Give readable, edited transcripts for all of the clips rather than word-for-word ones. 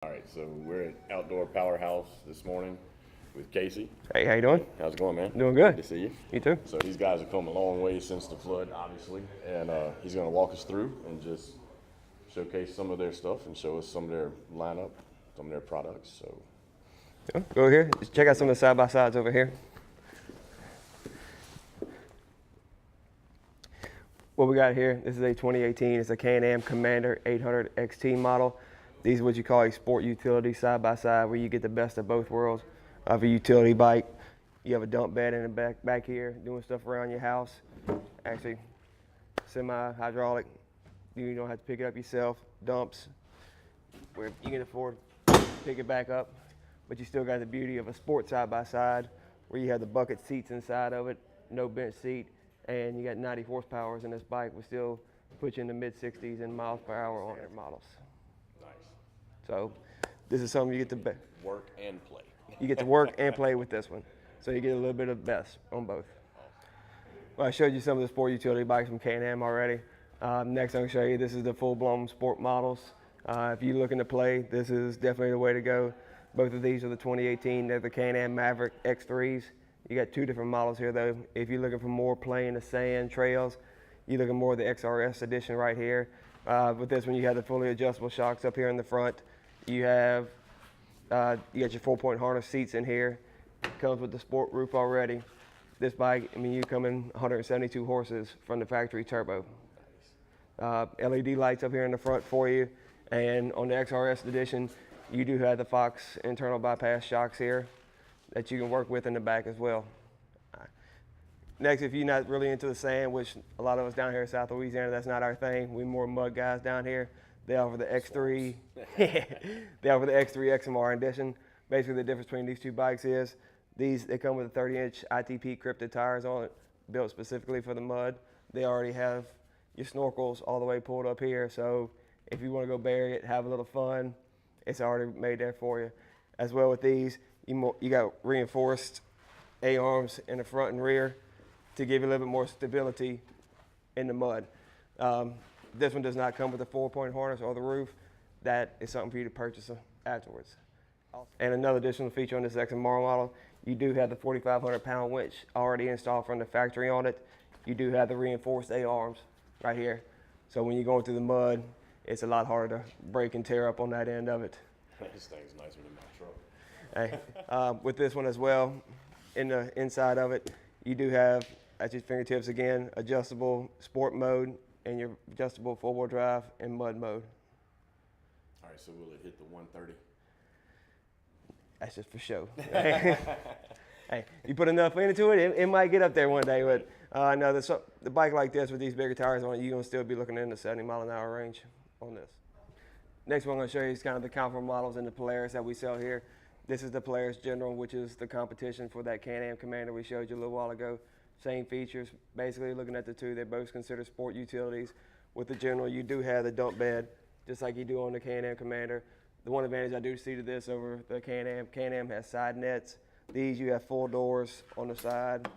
All right, so we're at Outdoor Powerhouse this morning with Casey. Hey, how you doing? How's it going, man? Doing good. Good to see you. You too. So these guys have come a long way since the flood, obviously, and he's going to walk us through and just showcase some of their stuff and show us some of their lineup, some of their products. So Go here. Just check out some of the side-by-sides over here. What we got here, this is a 2018. It's a Can-Am Commander 800 XT model. These are what you call a sport utility side-by-side, where you get the best of both worlds of a utility bike. You have a dump bed in the back here, doing stuff around your house. Actually, semi-hydraulic. You don't have to pick it up yourself. Dumps, where you can afford to pick it back up. But you still got the beauty of a sport side-by-side, where you have the bucket seats inside of it, no bench seat, and you got 90 horsepower in this bike. We still put you in the mid-60s in miles per hour on their models. nice. So this is something you get to Work and play. you get to work and play with this one. So you get a little bit of best on both. Well, I showed you some of the sport utility bikes from Can-Am already. Next I'm going to show you, this is the full-blown sport models. If you're looking to play, this is definitely the way to go. Both of these are the 2018. They're the Can-Am Maverick X3s. You got two different models here though. If you're looking for more play in the sand trails, you're looking more of the XRS edition right here. With this one, you have the fully adjustable shocks up here in the front. You have you got your 4-point harness seats in here. Comes with the sport roof already. This bike, I mean, you come in 172 horses from the factory turbo. LED lights up here in the front for you. And on the XRS edition, you do have the Fox internal bypass shocks here that you can work with in the back as well. Next, if you're not really into the sand, which a lot of us down here in South Louisiana, that's not our thing. We're more mud guys down here. They offer the X3. They offer the X3 XMR edition. Basically, the difference between these two bikes is they come with a 30-inch ITP crypted tires on it, built specifically for the mud. They already have your snorkels all the way pulled up here, so if you want to go bury it, have a little fun, it's already made there for you. As well with these, you got reinforced A-arms in the front and rear to give you a little bit more stability in the mud. This one does not come with a 4-point harness or the roof. That is something for you to purchase afterwards. And another additional feature on this XMR model, you do have the 4,500-pound winch already installed from the factory on it. You do have the reinforced A-arms right here. So when you're going through the mud, it's a lot harder to break and tear up on that end of it. This thing's nicer than my truck. Hey, with this one as well, in the inside of it, you do have, at your fingertips again, adjustable sport mode and your adjustable 4-wheel drive and mud mode. All right, so will it hit the 130? That's just for show. Hey, you put enough into it, it might get up there one day, but no, the bike like this with these bigger tires on it, you're going to still be looking in the 70-mile-an-hour range on this. Next one I'm going to show you is kind of the comparable models in the Polaris that we sell here. This is the Polaris General, which is the competition for that Can-Am Commander we showed you a little while ago. Same features, basically looking at the two, they're both considered sport utilities. With the General, you do have the dump bed, just like you do on the Can-Am Commander. The one advantage I do see to this over the Can-Am has side nets. These, you have full doors on the side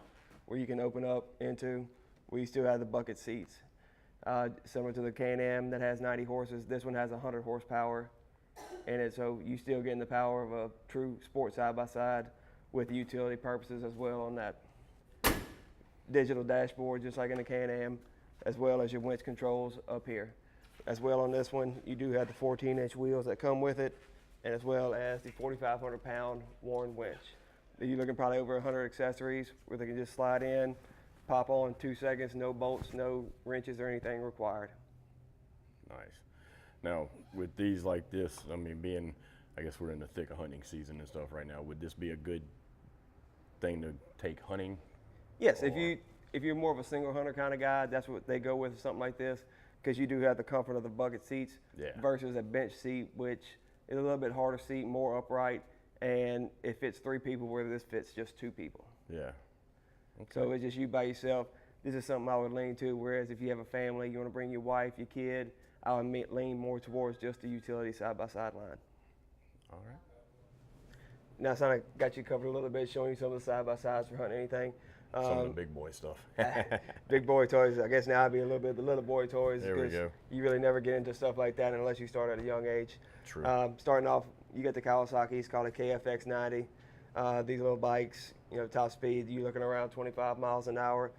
where you can open up into, where you still have the bucket seats. Similar to the Can-Am that has 90 horses, this one has 100 horsepower in it, so you still getting the power of a true sport side-by-side with utility purposes as well on that. Digital dashboard, just like in the Can-Am, as well as your winch controls up here. As well on this one, you do have the 14-inch wheels that come with it, and as well as the 4,500-pound Warren winch. You're looking probably over 100 accessories where they can just slide in, pop on in 2 seconds, no bolts, no wrenches or anything required. Nice. Now, with these like this, I mean, I guess we're in the thick of hunting season and stuff right now, would this be a good thing to take hunting? Yes, if you're more of a single hunter kind of guy, that's what they go with, something like this, because you do have the comfort of the bucket seats versus a bench seat, which is a little bit harder seat, more upright, and it fits 3 people where this fits just 2 people. Yeah. Okay. So it's just you by yourself. This is something I would lean to, whereas if you have a family, you want to bring your wife, your kid, I would lean more towards just the utility side-by-side line. All right. Now, I got you covered a little bit, showing you some of the side-by-sides for hunting anything. Some of the big boy stuff. Big boy toys. I guess now I'd be a little bit the little boy toys. There we go. You really never get into stuff like that unless you start at a young age. True. Starting off, you get the Kawasaki. It's called a KFX 90. These little bikes, top speed, you're looking around 25 miles an hour.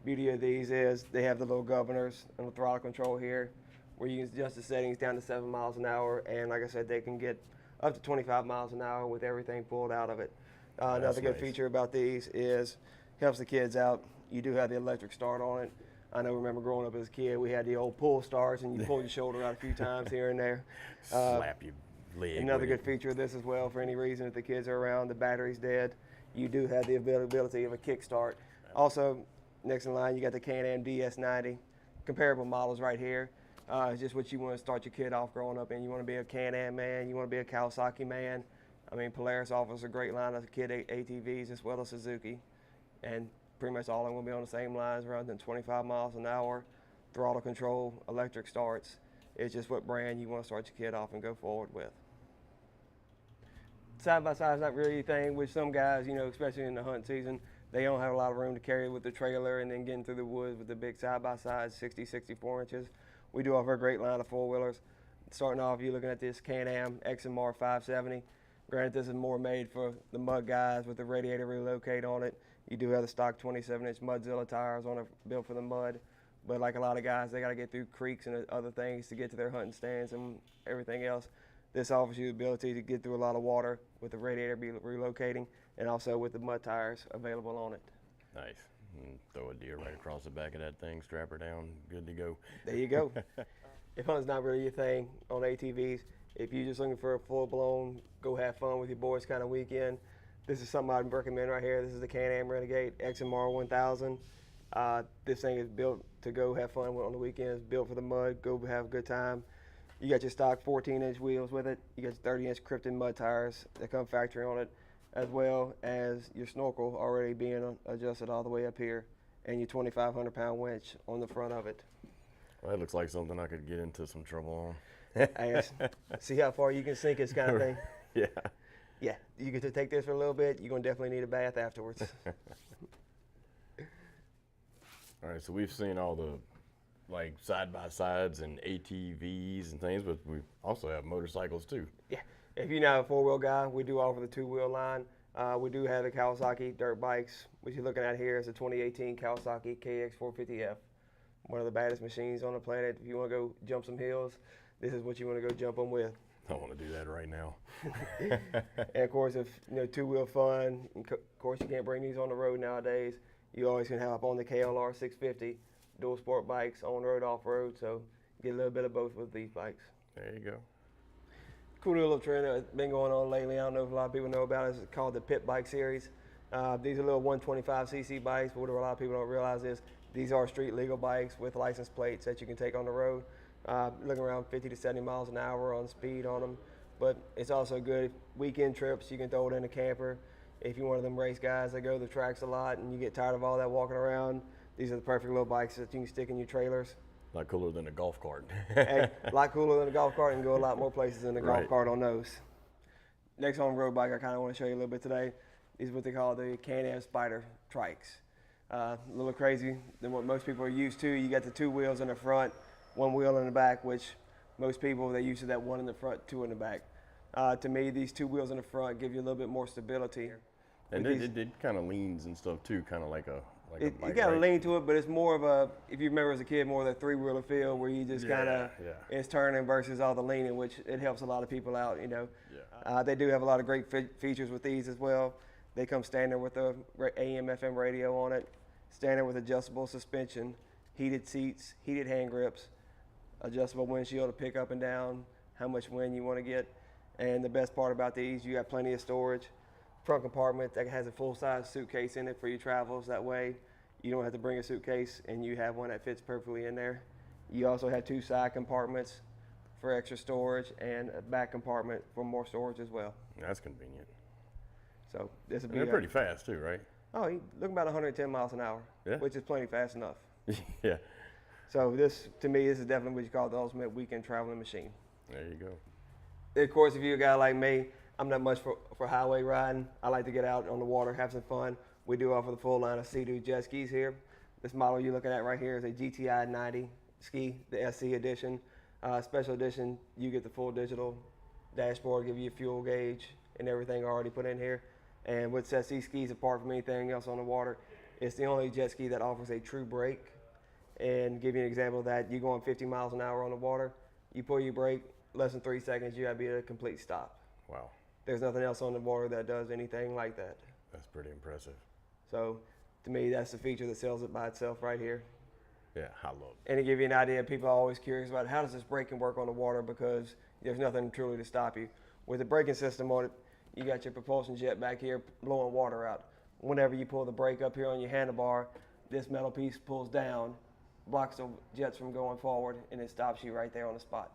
Beauty of these is they have the little governors and the throttle control here, where you can adjust the settings down to 7 miles an hour. And like I said, they can get up to 25 miles an hour with everything pulled out of it. Another good feature about these is helps the kids out. You do have the electric start on it. I remember growing up as a kid, we had the old pull starts, and you pull your shoulder out a few times here and there. Slap your leg. Another good feature of this as well, for any reason, if the kids are around, the battery's dead, you do have the availability of a kickstart. Also, next in line, you got the Can-Am DS90. Comparable models right here. It's just what you want to start your kid off growing up in. You want to be a Can-Am man, you want to be a Kawasaki man. Polaris offers a great line of kid ATVs as well as Suzuki. And pretty much all of them will be on the same lines, around 25 miles an hour, throttle control, electric starts. It's just what brand you want to start your kid off and go forward with. Side-by-side is not really anything, which some guys, especially in the hunt season, they don't have a lot of room to carry with the trailer and then getting through the woods with the big side-by-sides, 60, 64 inches. We do offer a great line of four-wheelers. Starting off, you're looking at this Can-Am XMR 570. Granted, this is more made for the mud guys with the radiator relocate on it. You do have the stock 27-inch Mudzilla tires on it, built for the mud. But like a lot of guys, they got to get through creeks and other things to get to their hunting stands and everything else. This offers you the ability to get through a lot of water with the radiator relocating, and also with the mud tires available on it. Nice. And throw a deer right across the back of that thing, strap her down, good to go. There you go. If hunting's not really your thing on ATVs, if you're just looking for a full-blown, go have fun with your boys kind of weekend, this is something I'd recommend right here. This is the Can-Am Renegade XMR 1000. This thing is built to go have fun on the weekends, built for the mud, go have a good time. You got your stock 14-inch wheels with it. You got your 30-inch Krypton mud tires that come factory on it, as well as your snorkel already being adjusted all the way up here, and your 2,500-pound winch on the front of it. Well, that looks like something I could get into some trouble on. See how far you can sink this kind of thing? Yeah. Yeah, you get to take this for a little bit. You're going to definitely need a bath afterwards. All right, so we've seen all the side-by-sides and ATVs and things, but we also have motorcycles too. Yeah, if you're not a four-wheel guy, we do offer the two-wheel line. We do have the Kawasaki dirt bikes. What you're looking at here is a 2018 Kawasaki KX450F, one of the baddest machines on the planet. If you want to go jump some hills, this is what you want to go jump them with. I want to do that right now. And of course, if two-wheel fun, of course you can't bring these on the road nowadays. You always can have up on the KLR 650, dual sport bikes, on-road, off-road, so get a little bit of both with these bikes. There you go. Cool little trend that's been going on lately. I don't know if a lot of people know about it. It's called the Pit Bike Series. These are little 125cc bikes, but what a lot of people don't realize is these are street legal bikes with license plates that you can take on the road. Looking around 50 to 70 miles an hour on speed on them. But it's also good weekend trips. You can throw it in a camper. If you're one of them race guys that go to the tracks a lot and you get tired of all that walking around, these are the perfect little bikes that you can stick in your trailers. A lot cooler than a golf cart. Hey, a lot cooler than a golf cart and go a lot more places than a golf Right. cart on those. Next on-road bike I kind of want to show you a little bit today is what they call the Can-Am Spider trikes. A little crazy than what most people are used to. You got the two wheels in the front, one wheel in the back, which most people, they're used to that one in the front, two in the back. To me, these two wheels in the front give you a little bit more stability. And it kind of leans and stuff too, kind of like a You bike, got to right? lean to it, but it's more of a, if you remember as a kid, more of that three-wheeler feel where you just kind of, it's turning versus all the leaning, which it helps a lot of people out, Yeah. They do have a lot of great features with these as well. They come standard with a AM, FM radio on it, standard with adjustable suspension, heated seats, heated hand grips, adjustable windshield to pick up and down how much wind you want to get. And the best part about these, you got plenty of storage. Trunk compartment that has a full-size suitcase in it for your travels. That way you don't have to bring a suitcase and you have one that fits perfectly in there. You also have two side compartments for extra storage and a back compartment for more storage as well. That's convenient. So this would And be they're pretty fast too, right? Oh, you look about 110 miles an hour, Yeah. which is plenty fast enough. Yeah. So this, to me, this is definitely what you call the ultimate weekend traveling machine. There you go. Of course, if you're a guy like me, I'm not much for highway riding. I like to get out on the water, have some fun. We do offer the full line of Sea-Doo jet skis here. This model you're looking at right here is a GTI 90 ski, the SC edition. Special edition, you get the full digital dashboard, give you a fuel gauge and everything already put in here. And what sets these skis apart from anything else on the water, it's the only jet ski that offers a true brake. And give you an example of that, you going 50 miles an hour on the water, you pull your brake, less than 3 seconds, you gotta be at a complete stop. Wow, There's nothing else on the water that does anything like that. that's pretty impressive. So to me, that's the feature that sells it by itself right here. Yeah, I love it. And to give you an idea, people are always curious about how does this braking work on the water, because there's nothing truly to stop you. With the braking system on it, you got your propulsion jet back here blowing water out. Whenever you pull the brake up here on your handlebar, this metal piece pulls down, blocks the jets from going forward, and it stops you right there on the spot.